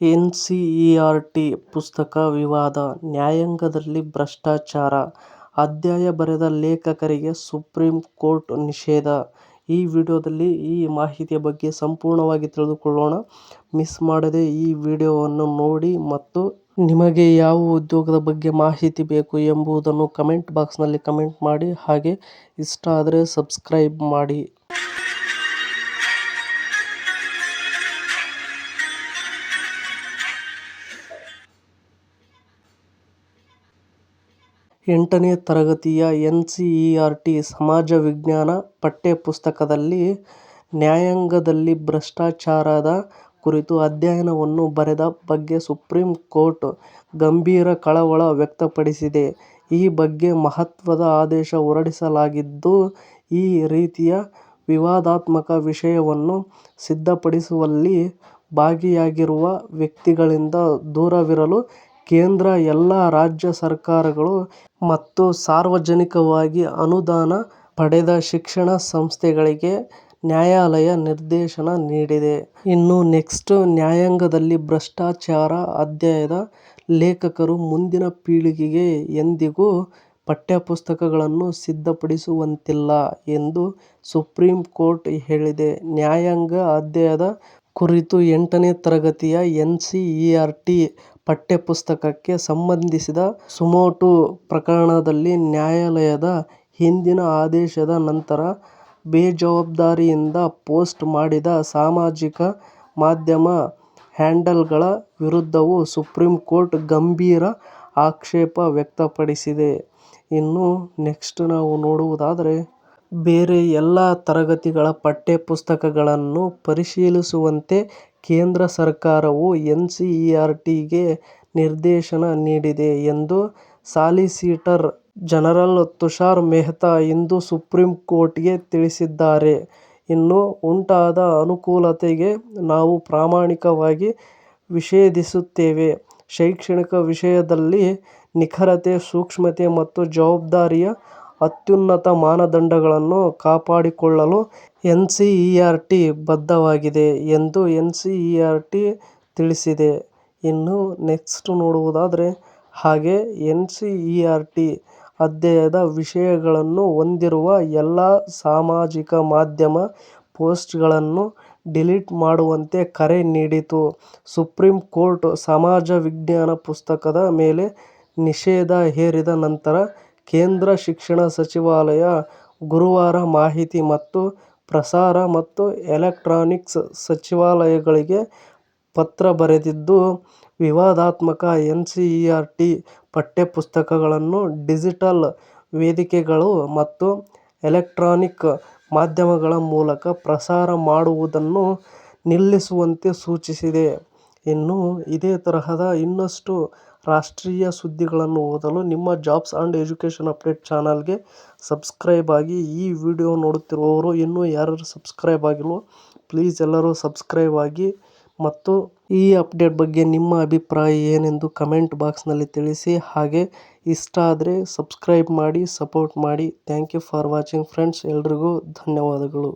NCERT ಪುಸ್ತಕ ವಿವಾದ, ನ್ಯಾಯಾಂಗದಲ್ಲಿ ಭ್ರಷ್ಟಾಚಾರ, ಅಧ್ಯಾಯ ಬರೆದ ಲೇಖಕರಿಗೆ ಸುಪ್ರೀಂ ಕೋರ್ಟ್ ನಿಷೇಧ. ಈ ವಿಡಿಯೋದಲ್ಲಿ ಈ ಮಾಹಿತಿಯ ಬಗ್ಗೆ ಸಂಪೂರ್ಣವಾಗಿ ತಿಳಿದುಕೊಳ್ಳೋಣ. ಮಿಸ್ ಮಾಡದೆ ಈ ವಿಡಿಯೋವನ್ನು ನೋಡಿ ಮತ್ತು ನಿಮಗೆ ಯಾವ ಉದ್ಯೋಗದ ಬಗ್ಗೆ ಮಾಹಿತಿ ಬೇಕು ಎಂಬುದನ್ನು ಕಮೆಂಟ್ ಬಾಕ್ಸ್ನಲ್ಲಿ ಕಮೆಂಟ್ ಮಾಡಿ. ಹಾಗೆ ಇಷ್ಟ ಆದರೆ ಸಬ್ಸ್ಕ್ರೈಬ್ ಮಾಡಿ. 8ನೇ ತರಗತಿಯ ಎನ್ಸಿಇಆರ್ಟಿ ಸಮಾಜ ವಿಜ್ಞಾನ ಪಠ್ಯಪುಸ್ತಕದಲ್ಲಿ ನ್ಯಾಯಾಂಗದಲ್ಲಿ ಭ್ರಷ್ಟಾಚಾರದ ಕುರಿತು ಅಧ್ಯಯನವನ್ನು ಬರೆದ ಬಗ್ಗೆ ಸುಪ್ರೀಂ ಕೋರ್ಟ್ ಗಂಭೀರ ಕಳವಳ ವ್ಯಕ್ತಪಡಿಸಿದೆ. ಈ ಬಗ್ಗೆ ಮಹತ್ವದ ಆದೇಶ ಹೊರಡಿಸಲಾಗಿದ್ದು, ಈ ರೀತಿಯ ವಿವಾದಾತ್ಮಕ ವಿಷಯವನ್ನು ಸಿದ್ಧಪಡಿಸುವಲ್ಲಿ ಭಾಗಿಯಾಗಿರುವ ವ್ಯಕ್ತಿಗಳಿಂದ ದೂರವಿರಲು ಕೇಂದ್ರ, ಎಲ್ಲ ರಾಜ್ಯ ಸರ್ಕಾರಗಳು ಮತ್ತು ಸಾರ್ವಜನಿಕವಾಗಿ ಅನುದಾನ ಪಡೆದ ಶಿಕ್ಷಣ ಸಂಸ್ಥೆಗಳಿಗೆ ನ್ಯಾಯಾಲಯ ನಿರ್ದೇಶನ ನೀಡಿದೆ. ಇನ್ನು ನೆಕ್ಸ್ಟ್ ನ್ಯಾಯಾಂಗದಲ್ಲಿ ಭ್ರಷ್ಟಾಚಾರ ಅಧ್ಯಾಯದ ಲೇಖಕರು ಮುಂದಿನ ಪೀಳಿಗೆಗೆ ಎಂದಿಗೂ ಪಠ್ಯಪುಸ್ತಕಗಳನ್ನು ಸಿದ್ಧಪಡಿಸುವಂತಿಲ್ಲ ಎಂದು ಸುಪ್ರೀಂ ಕೋರ್ಟ್ ಹೇಳಿದೆ. ನ್ಯಾಯಾಂಗ ಅಧ್ಯಾಯದ ಕುರಿತು 8ನೇ ತರಗತಿಯ ಎನ್ಸಿಇಆರ್ಟಿ ಪಠ್ಯಪುಸ್ತಕಕ್ಕೆ ಸಂಬಂಧಿಸಿದ ಸುಮೋಟೋ ಪ್ರಕರಣದಲ್ಲಿ ನ್ಯಾಯಾಲಯದ ಹಿಂದಿನ ಆದೇಶದ ನಂತರ ಬೇಜವಾಬ್ದಾರಿಯಿಂದ ಪೋಸ್ಟ್ ಮಾಡಿದ ಸಾಮಾಜಿಕ ಮಾಧ್ಯಮ ಹ್ಯಾಂಡಲ್ಗಳ ವಿರುದ್ಧವೂ ಸುಪ್ರೀಂ ಕೋರ್ಟ್ ಗಂಭೀರ ಆಕ್ಷೇಪ ವ್ಯಕ್ತಪಡಿಸಿದೆ. ಇನ್ನು ನೆಕ್ಸ್ಟ್ ನಾವು ನೋಡುವುದಾದರೆ, ಬೇರೆ ಎಲ್ಲ ತರಗತಿಗಳ ಪಠ್ಯಪುಸ್ತಕಗಳನ್ನು ಪರಿಶೀಲಿಸುವಂತೆ ಕೇಂದ್ರ ಸರ್ಕಾರವು ಎನ್ಸಿಇಆರ್ಟಿಗೆ ನಿರ್ದೇಶನ ನೀಡಿದೆ ಎಂದು ಸಾಲಿಸಿಟರ್ ಜನರಲ್ ತುಷಾರ್ ಮೆಹ್ತಾ ಇಂದು ಸುಪ್ರೀಂ ಕೋರ್ಟ್ಗೆ ತಿಳಿಸಿದ್ದಾರೆ. ಇನ್ನು ಉಂಟಾದ ಅನುಕೂಲತೆಗೆ ನಾವು ಪ್ರಾಮಾಣಿಕವಾಗಿ ವಿಷೇದಿಸುತ್ತೇವೆ. ಶೈಕ್ಷಣಿಕ ವಿಷಯದಲ್ಲಿ ನಿಖರತೆ, ಸೂಕ್ಷ್ಮತೆ ಮತ್ತು ಜವಾಬ್ದಾರಿಯ ಅತ್ಯುನ್ನತ ಮಾನದಂಡಗಳನ್ನು ಕಾಪಾಡಿಕೊಳ್ಳಲು ಎನ್ಸಿಇಆರ್ಟಿ ಬದ್ಧವಾಗಿದೆ ಎಂದು ಎನ್ಸಿಇಆರ್ಟಿ ತಿಳಿಸಿದೆ. ಇನ್ನು ನೆಕ್ಸ್ಟ್ ನೋಡುವುದಾದರೆ, ಹಾಗೆ ಎನ್ಸಿಇಆರ್ಟಿ ಅಧ್ಯಾಯದ ವಿಷಯಗಳನ್ನು ಹೊಂದಿರುವ ಎಲ್ಲ ಸಾಮಾಜಿಕ ಮಾಧ್ಯಮ ಪೋಸ್ಟ್ಗಳನ್ನು ಡಿಲೀಟ್ ಮಾಡುವಂತೆ ಕರೆ ನೀಡಿತು. ಸುಪ್ರೀಂ ಕೋರ್ಟ್ ಸಮಾಜ ವಿಜ್ಞಾನ ಪುಸ್ತಕದ ಮೇಲೆ ನಿಷೇಧ ಹೇರಿದ ನಂತರ ಕೇಂದ್ರ ಶಿಕ್ಷಣ ಸಚಿವಾಲಯ ಗುರುವಾರ ಮಾಹಿತಿ ಮತ್ತು ಪ್ರಸಾರ ಮತ್ತು ಎಲೆಕ್ಟ್ರಾನಿಕ್ಸ್ ಸಚಿವಾಲಯಗಳಿಗೆ ಪತ್ರ ಬರೆದಿದ್ದು, ವಿವಾದಾತ್ಮಕ ಎನ್ಸಿಇಆರ್ಟಿ ಪಠ್ಯಪುಸ್ತಕಗಳನ್ನು ಡಿಜಿಟಲ್ ವೇದಿಕೆಗಳು ಮತ್ತು ಎಲೆಕ್ಟ್ರಾನಿಕ್ ಮಾಧ್ಯಮಗಳ ಮೂಲಕ ಪ್ರಸಾರ ಮಾಡುವುದನ್ನು ನಿಲ್ಲಿಸುವಂತೆ ಸೂಚಿಸಿದೆ. ಇನ್ನು ಇದೇ ತರಹದ ಇನ್ನಷ್ಟು ರಾಷ್ಟ್ರೀಯ ಸುದ್ದಿಗಳನ್ನು ಓದಲು ನಿಮ್ಮ ಜಾಬ್ಸ್ ಆ್ಯಂಡ್ ಎಜುಕೇಷನ್ ಅಪ್ಡೇಟ್ ಚಾನಲ್ಗೆ ಸಬ್ಸ್ಕ್ರೈಬ್ ಆಗಿ. ಈ ವಿಡಿಯೋ ನೋಡುತ್ತಿರುವವರು ಇನ್ನೂ ಯಾರು ಸಬ್ಸ್ಕ್ರೈಬ್ ಆಗಿಲ್ವೋ ಪ್ಲೀಸ್ ಎಲ್ಲರೂ ಸಬ್ಸ್ಕ್ರೈಬ್ ಆಗಿ ಮತ್ತು ಈ ಅಪ್ಡೇಟ್ ಬಗ್ಗೆ ನಿಮ್ಮ ಅಭಿಪ್ರಾಯ ಏನೆಂದು ಕಮೆಂಟ್ ಬಾಕ್ಸ್ನಲ್ಲಿ ತಿಳಿಸಿ. ಹಾಗೆ ಇಷ್ಟ ಆದರೆ ಸಬ್ಸ್ಕ್ರೈಬ್ ಮಾಡಿ, ಸಪೋರ್ಟ್ ಮಾಡಿ. Thank you for watching friends. ಎಲ್ರಿಗೂ ಧನ್ಯವಾದಗಳು.